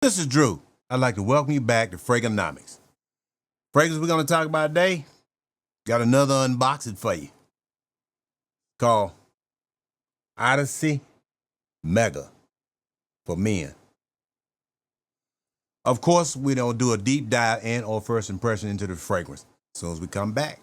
This is Drew. I'd like to welcome you back to Fragrantonomics. Fragrance we're going to talk about today, got another unboxing for you called Odyssey Mega for men. Of course, we're going to do a deep dive and or first impression into the fragrance as soon as we come back.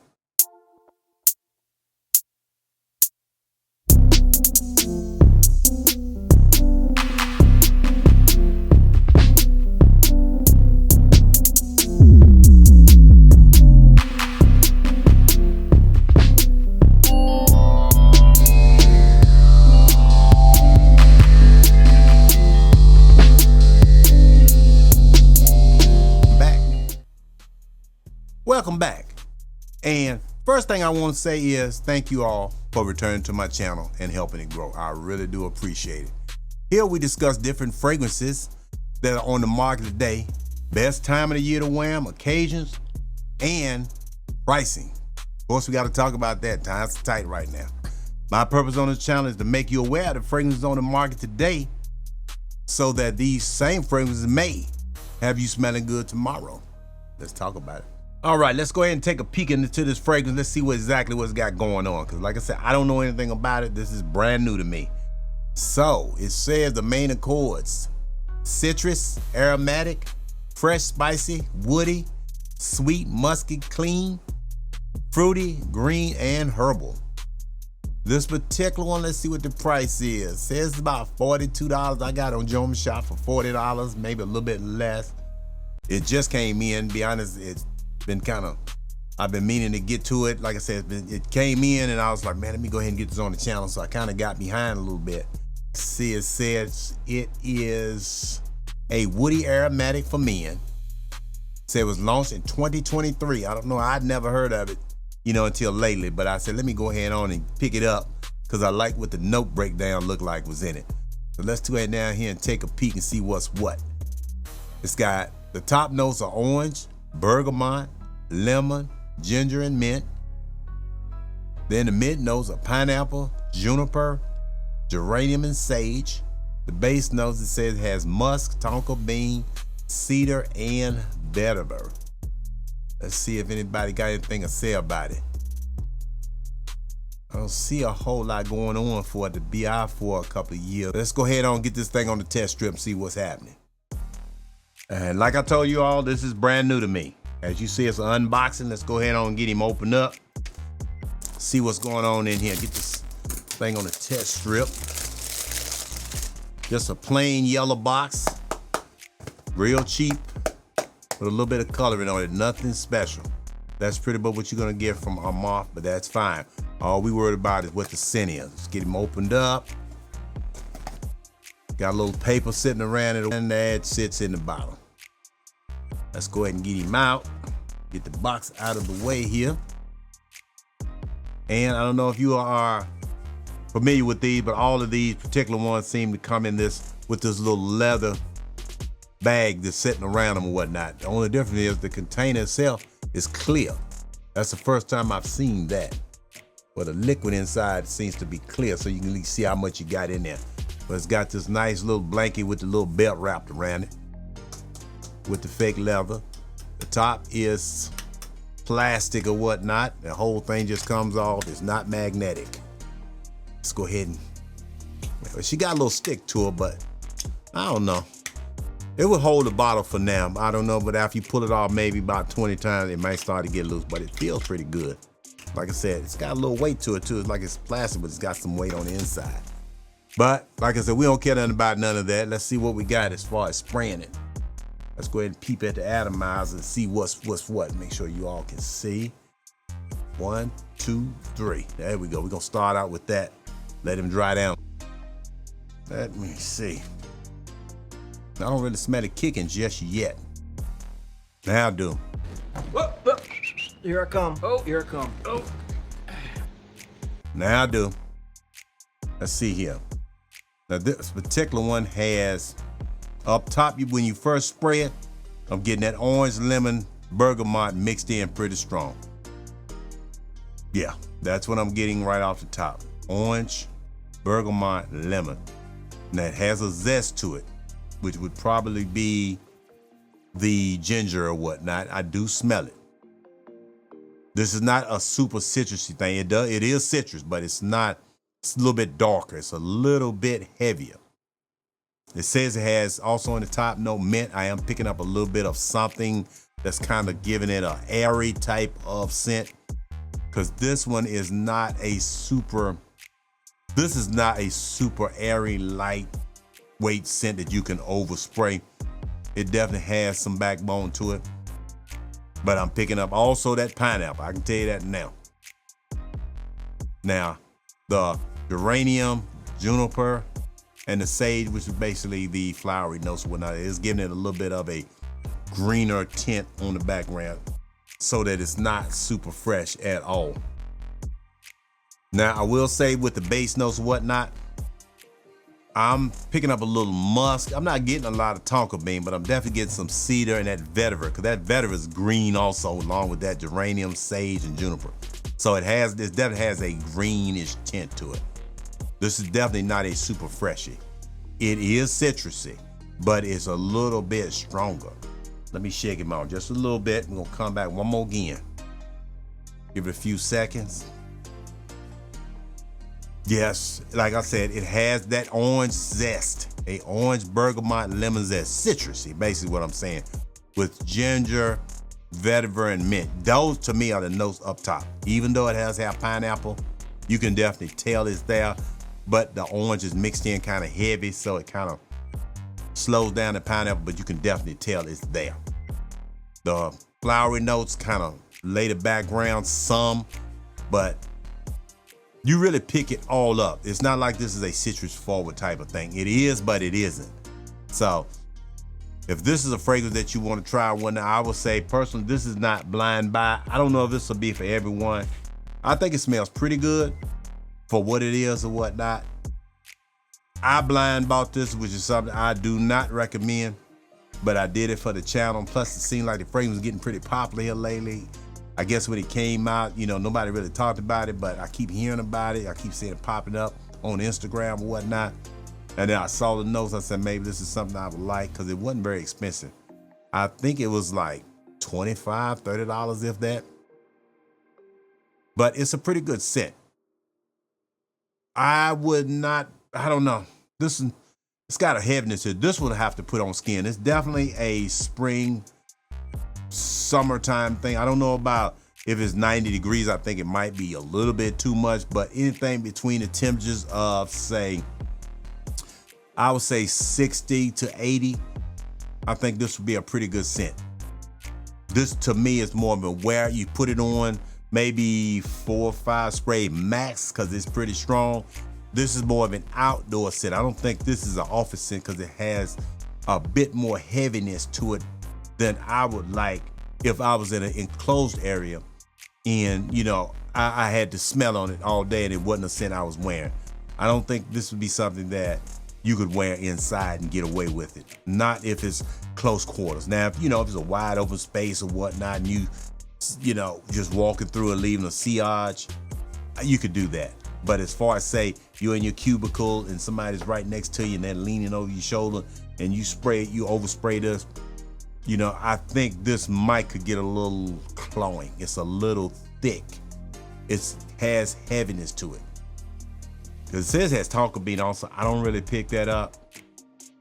Welcome back. And first thing I want to say is thank you all for returning to my channel and helping it grow. I really do appreciate it. Here we discuss different fragrances that are on the market today, best time of the year to wear them, occasions, and pricing. Of course, we got to talk about that. Time's tight right now. My purpose on this channel is to make you aware of the fragrances on the market today so that these same fragrances may have you smelling good tomorrow. Let's talk about it. All right, let's go ahead and take a peek into this fragrance. Let's see exactly what's got going on. Because like I said, I don't know anything about it. This is brand new to me. So it says the main accords: citrus, aromatic, fresh, spicy, woody, sweet, musky, clean, fruity, green, and herbal. This particular one, let's see what the price is. It says it's about $42. I got it on Joan Shop for $40, maybe a little bit less. It just came in, to be honest. It's been I've been meaning to get to it. Like I said, it came in and I was like, man, let me go ahead and get this on the channel. So I kind of got behind a little bit. See, it says it is a woody aromatic for men. It said it was launched in 2023. I don't know, I'd never heard of it, until lately. But I said, let me go ahead on and pick it up because I like what the note breakdown looked like was in it. So let's go ahead down here and take a peek and see what's what. It's got the top notes are orange, bergamot, lemon, ginger, and mint. Then the mid notes are pineapple, juniper, geranium, and sage. The base notes, it says, has musk, tonka bean, cedar, and vetiver. Let's see if anybody got anything to say about it. I don't see a whole lot going on for it to be out for a couple of years. Let's go ahead and get this thing on the test strip and see what's happening. And like I told you all, this is brand new to me. As you see, it's an unboxing. Let's go ahead and get him opened up. See what's going on in here. Get this thing on the test strip. Just a plain yellow box. Real cheap. With a little bit of coloring on it. Nothing special. That's pretty much what you're going to get from Amaf, but that's fine. All we worried about is what the scent is. Let's get him opened up. Got a little paper sitting around it, and that sits in the bottom. Let's go ahead and get him out. Get the box out of the way here. And I don't know if you are familiar with these, but all of these particular ones seem to come in with this little leather bag that's sitting around them and whatnot. The only difference is the container itself is clear. That's the first time I've seen that. But the liquid inside seems to be clear, so you can at least see how much you got in there. But it's got this nice little blanket with the little belt wrapped around it with the fake leather. The top is plastic or whatnot. The whole thing just comes off. It's not magnetic. Let's go ahead and, she got a little stick to her, but I don't know. It would hold the bottle for now. I don't know, but after you pull it off maybe about 20 times, it might start to get loose, but it feels pretty good. Like I said, it's got a little weight to it too. It's like it's plastic, but it's got some weight on the inside. But like I said, we don't care nothing about none of that. Let's see what we got as far as spraying it. Let's go ahead and peep at the atomizer and see what's what. Make sure you all can see. 1, 2, 3. There we go. We're gonna start out with that. Let him dry down. Let me see. I don't really smell it kicking just yet. Now I do. Whoa, whoa. Here I come. Oh, here I come. Oh. Now I do. Let's see here. Now this particular one has up top, when you first spray it, I'm getting that orange, lemon, bergamot mixed in pretty strong. Yeah, that's what I'm getting right off the top. Orange, bergamot, lemon. And that has a zest to it. which would probably be the ginger or whatnot. I do smell it. This is not a super citrusy thing. It is citrus, but it's not. It's a little bit darker. It's a little bit heavier. It says it has also on the top note mint. I am picking up a little bit of something that's kind of giving it an airy type of scent, because this one is not a super. This is not a super airy, lightweight scent that you can overspray. It definitely has some backbone to it. But I'm picking up also that pineapple. I can tell you that now. Now, the geranium, juniper, and the sage, which is basically the flowery notes and whatnot, is giving it a little bit of a greener tint on the background so that it's not super fresh at all. Now, I will say with the base notes and whatnot, I'm picking up a little musk. I'm not getting a lot of tonka bean, but I'm definitely getting some cedar and that vetiver, because that vetiver is green also, along with that geranium, sage, and juniper. So it definitely has a greenish tint to it. This is definitely not a super freshy. It is citrusy, but it's a little bit stronger. Let me shake him out just a little bit. We're gonna come back one more again. Give it a few seconds. Yes, like I said, it has that orange zest, a orange bergamot lemon zest, citrusy, basically what I'm saying, with ginger, vetiver, and mint. Those to me are the notes up top. Even though it has pineapple, you can definitely tell it's there, but the orange is mixed in kind of heavy, so it kind of slows down the pineapple, but you can definitely tell it's there. The flowery notes kind of lay the background some, but you really pick it all up. It's not like this is a citrus forward type of thing. It is, but it isn't. So if this is a fragrance that you want to try one, I would say personally, this is not blind buy. I don't know if this will be for everyone. I think it smells pretty good for what it is or whatnot. I blind bought this, which is something I do not recommend, but I did it for the channel. Plus it seemed like the fragrance was getting pretty popular here lately. I guess when it came out, nobody really talked about it, but I keep hearing about it. I keep seeing it popping up on Instagram or whatnot. And then I saw the notes. I said, maybe this is something I would like, because it wasn't very expensive. I think it was like $25, $30, if that. But it's a pretty good scent. I don't know. It's got a heaviness to it. This would have to put on skin. It's definitely a spring, summertime thing. I don't know about if it's 90 degrees. I think it might be a little bit too much, but anything between the temperatures of, I would say 60 to 80, I think this would be a pretty good scent. This to me is more of a wear. You put it on maybe 4 or 5 spray max, because it's pretty strong. This is more of an outdoor scent. I don't think this is an office scent, because it has a bit more heaviness to it than I would like if I was in an enclosed area and, I had to smell on it all day and it wasn't a scent I was wearing. I don't think this would be something that you could wear inside and get away with it. Not if it's close quarters. Now, if it's a wide open space or whatnot and you just walking through and leaving a sillage, you could do that. But as far as say you're in your cubicle and somebody's right next to you and they're leaning over your shoulder and you overspray this, I think this mic could get a little cloying. It's a little thick. It has heaviness to it. Because it says it has tonka bean also. I don't really pick that up.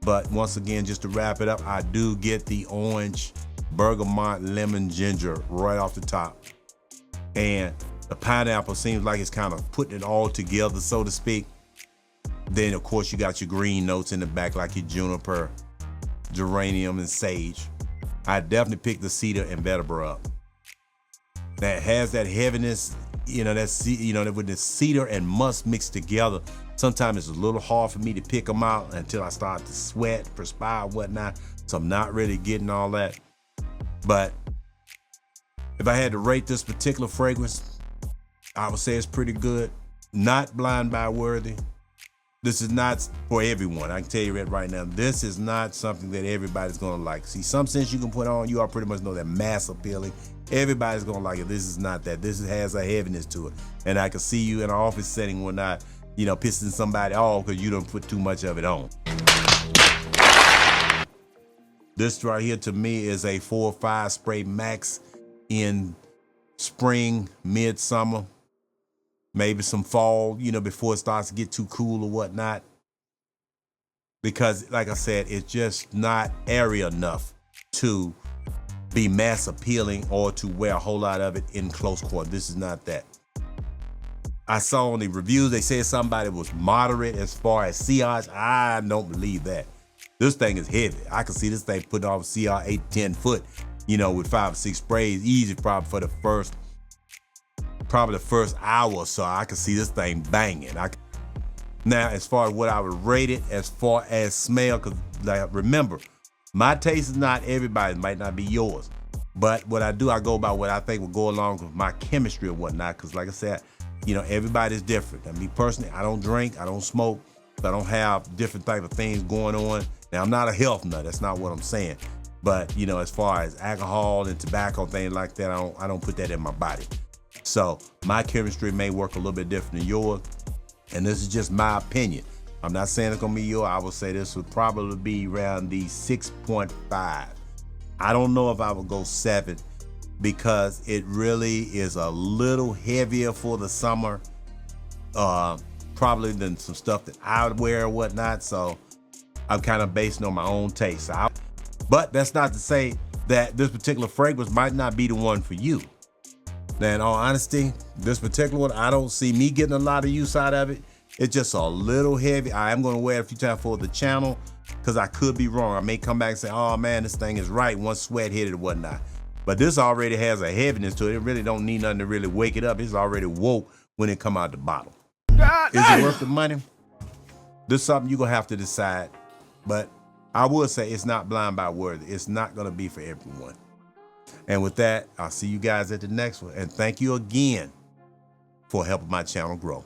But once again, just to wrap it up, I do get the orange, bergamot, lemon, ginger right off the top. And the pineapple seems like it's kind of putting it all together, so to speak. Then, of course, you got your green notes in the back, like your juniper, geranium, and sage. I definitely picked the cedar and vetiver up. That has that heaviness, with the cedar and musk mixed together. Sometimes it's a little hard for me to pick them out until I start to sweat, perspire, whatnot. So I'm not really getting all that. But if I had to rate this particular fragrance, I would say it's pretty good. Not blind buy worthy. This is not for everyone. I can tell you that right now. This is not something that everybody's gonna like. See, some scents you can put on, you all pretty much know that mass appealing. Everybody's gonna like it. This is not that. This has a heaviness to it. And I can see you in an office setting when not, pissing somebody off because you don't put too much of it on. This right here to me is a 4 or 5 spray max in spring, midsummer, maybe some fall, you know, before it starts to get too cool or whatnot. Because like I said, it's just not area enough to be mass appealing or to wear a whole lot of it in close quarter. This is not that. I saw on the reviews, they said somebody was moderate as far as CRs. I don't believe that. This thing is heavy. I can see this thing putting off CR 8-10 foot, you know, with 5 or 6 sprays, easy probably for the first hour or so. I can see this thing banging. Now, as far as what I would rate it, as far as smell, because like, remember, my taste is not everybody's, might not be yours. But what I do, I go by what I think will go along with my chemistry or whatnot, because like I said, you know, everybody's different. And me personally, I don't drink, I don't smoke, I don't have different type of things going on. Now, I'm not a health nut, that's not what I'm saying. But, you know, as far as alcohol and tobacco, things like that, I don't put that in my body. So my chemistry may work a little bit different than yours. And this is just my opinion. I'm not saying it's gonna be yours. I would say this would probably be around the 6.5. I don't know if I would go 7 because it really is a little heavier for the summer, probably than some stuff that I would wear or whatnot. So I'm kind of basing on my own taste. But that's not to say that this particular fragrance might not be the one for you. Now, in all honesty, this particular one, I don't see me getting a lot of use out of it. It's just a little heavy. I am gonna wear it a few times for the channel because I could be wrong. I may come back and say, oh man, this thing is right once sweat hit it or whatnot. But this already has a heaviness to it. It really don't need nothing to really wake it up. It's already woke when it come out the bottle. Is it worth the money? This is something you're gonna have to decide. But I would say it's not blind buy worthy. It's not gonna be for everyone. And with that, I'll see you guys at the next one. And thank you again for helping my channel grow.